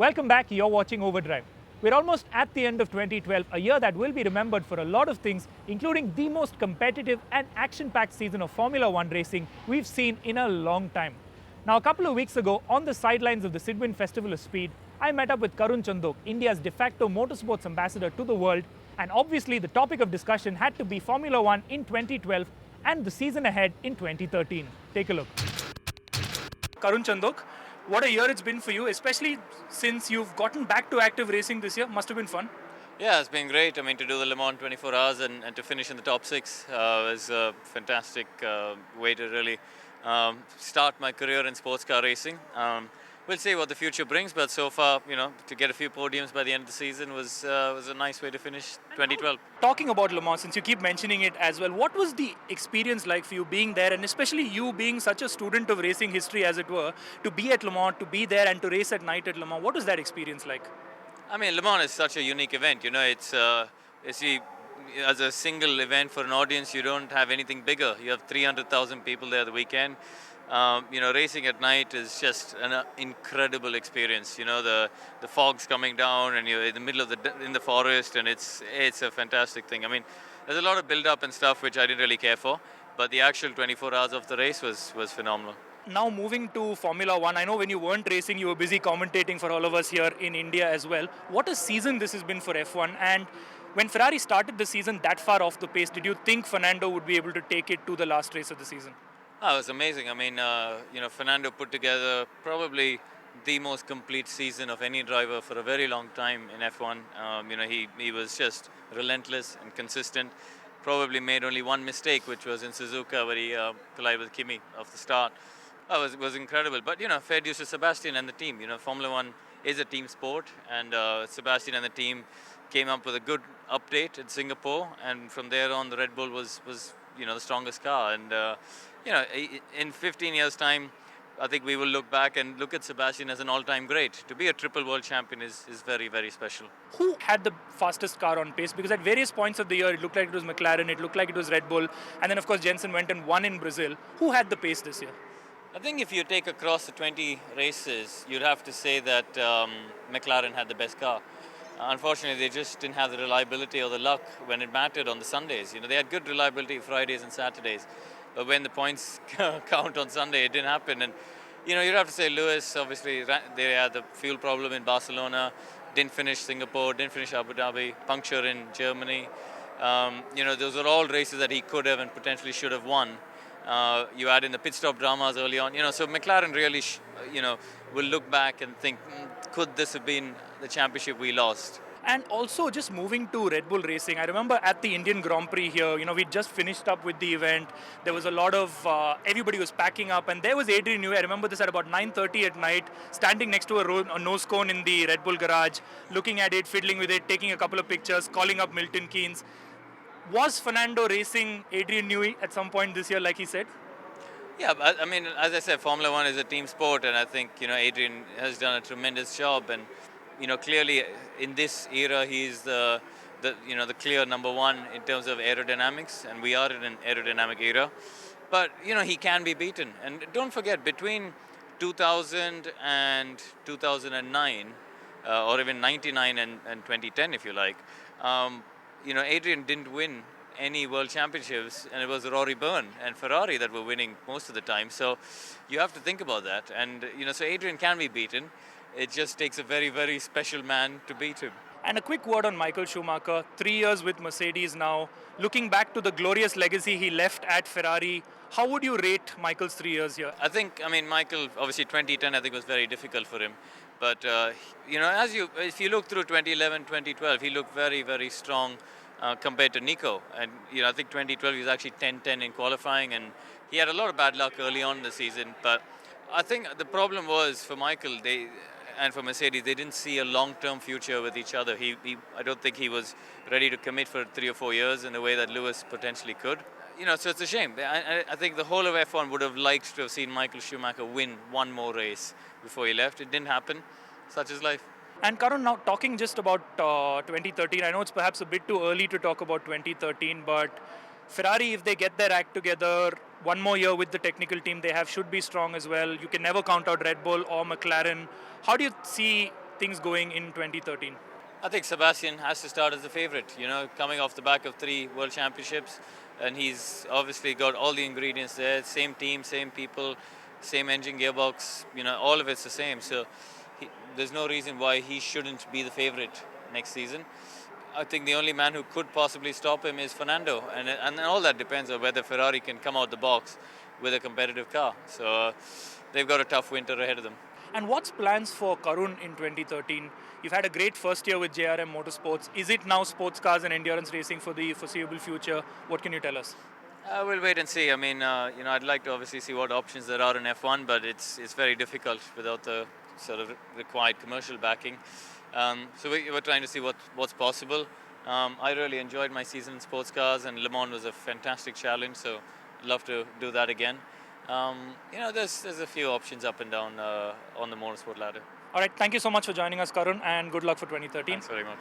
Welcome back, you're watching Overdrive. We're almost at the end of 2012, a year that will be remembered for a lot of things, including the most competitive and action-packed season of Formula One racing we've seen in a long time. Now, a couple of weeks ago, on the sidelines of the Sidwin Festival of Speed, I met up with Karun Chandok, India's de facto motorsports ambassador to the world, and obviously the topic of discussion had to be Formula One in 2012 and the season ahead in 2013. Take a look. Karun Chandok, what a year it's been for you, especially since you've gotten back to active racing this year. Must have been fun. Yeah, it's been great. I mean, to do the Le Mans 24 hours and to finish in the top six was a fantastic way to really start my career in sports car racing. We'll see what the future brings, but so far, to get a few podiums by the end of the season was a nice way to finish 2012. Talking about Le Mans, since you keep mentioning it as well, what was the experience like for you being there, and especially you being such a student of racing history, as it were, to be at Le Mans, to be there and to race at night at Le Mans? What was that experience like? I mean, Le Mans is such a unique event. As a single event for an audience, you don't have anything bigger. You have 300,000 people there the weekend. Racing at night is just an incredible experience. The fog's coming down, and you're in the middle of in the forest, and it's a fantastic thing. I mean, there's a lot of build-up and stuff which I didn't really care for, but the actual 24 hours of the race was phenomenal. Now moving to Formula One, I know when you weren't racing, you were busy commentating for all of us here in India as well. What a season this has been for F1, and when Ferrari started the season that far off the pace, did you think Fernando would be able to take it to the last race of the season? Oh, it was amazing. I mean, Fernando put together probably the most complete season of any driver for a very long time in F1. He was just relentless and consistent. Probably made only one mistake, which was in Suzuka, where he collided with Kimi off the start. It was incredible. But, fair dues to Sebastian and the team. Formula One is a team sport, and Sebastian and the team came up with a good update in Singapore, and from there on, the Red Bull was the strongest car. And in 15 years' time, I think we will look back and look at Sebastian as an all-time great. To be a triple world champion is very, very special. Who had the fastest car on pace? Because at various points of the year, it looked like it was McLaren, it looked like it was Red Bull, and then of course Jenson went and won in Brazil. Who had the pace this year? I think if you take across the 20 races, you'd have to say that McLaren had the best car. Unfortunately, they just didn't have the reliability or the luck when it mattered on the Sundays. They had good reliability Fridays and Saturdays, but when the points count on Sunday, it didn't happen. And you'd have to say Lewis, obviously, they had the fuel problem in Barcelona, didn't finish Singapore, didn't finish Abu Dhabi, puncture in Germany. Those are all races that he could have and potentially should have won. You add in the pit stop dramas early on, so McLaren really, will look back and think, could this have been the championship we lost? And also just moving to Red Bull Racing, I remember at the Indian Grand Prix here, we just finished up with the event. There was a lot of, everybody was packing up, and there was Adrian Newey. I remember this at about 9:30 at night, standing next to a nose cone in the Red Bull garage, looking at it, fiddling with it, taking a couple of pictures, calling up Milton Keynes. Was Fernando racing Adrian Newey at some point this year, like he said? Yeah, I mean, as I said, Formula One is a team sport, and I think, Adrian has done a tremendous job. And, clearly in this era, he's the clear number one in terms of aerodynamics, and we are in an aerodynamic era. But, he can be beaten. And don't forget, between 2000 and 2009, or even 99 and 2010, if you like, Adrian didn't win any world championships, and it was Rory Byrne and Ferrari that were winning most of the time. So you have to think about that. And, so Adrian can be beaten. It just takes a very, very special man to beat him. And a quick word on Michael Schumacher, 3 years with Mercedes now. Looking back to the glorious legacy he left at Ferrari, how would you rate Michael's 3 years here? Michael, obviously 2010, I think was very difficult for him. But, if you look through 2011, 2012, he looked very, very strong compared to Nico. And, I think 2012 he was actually 10-10 in qualifying, and he had a lot of bad luck early on in the season. But I think the problem was for Michael, and for Mercedes, they didn't see a long-term future with each other. I don't think he was ready to commit for 3 or 4 years in the way that Lewis potentially could. So it's a shame. I think the whole of F1 would have liked to have seen Michael Schumacher win one more race before he left. It didn't happen. Such is life. And Karun, now talking just about 2013, I know it's perhaps a bit too early to talk about 2013, but Ferrari, if they get their act together, one more year with the technical team they have should be strong as well. You can never count out Red Bull or McLaren. How do you see things going in 2013? I think Sebastian has to start as the favourite, coming off the back of 3 World Championships, and he's obviously got all the ingredients there, same team, same people, same engine gearbox, all of it's the same. So there's no reason why he shouldn't be the favourite next season. I think the only man who could possibly stop him is Fernando, and all that depends on whether Ferrari can come out the box with a competitive car. So they've got a tough winter ahead of them. And what's plans for Karun in 2013? You've had a great first year with JRM Motorsports. Is it now sports cars and endurance racing for the foreseeable future? What can you tell us? We'll wait and see. I mean, I'd like to obviously see what options there are in F1, but it's very difficult without the sort of required commercial backing. So we're trying to see what's possible. I really enjoyed my season in sports cars, and Le Mans was a fantastic challenge, so I'd love to do that again. There's a few options up and down on the motorsport ladder. All right, thank you so much for joining us, Karun, and good luck for 2013. Thanks very much.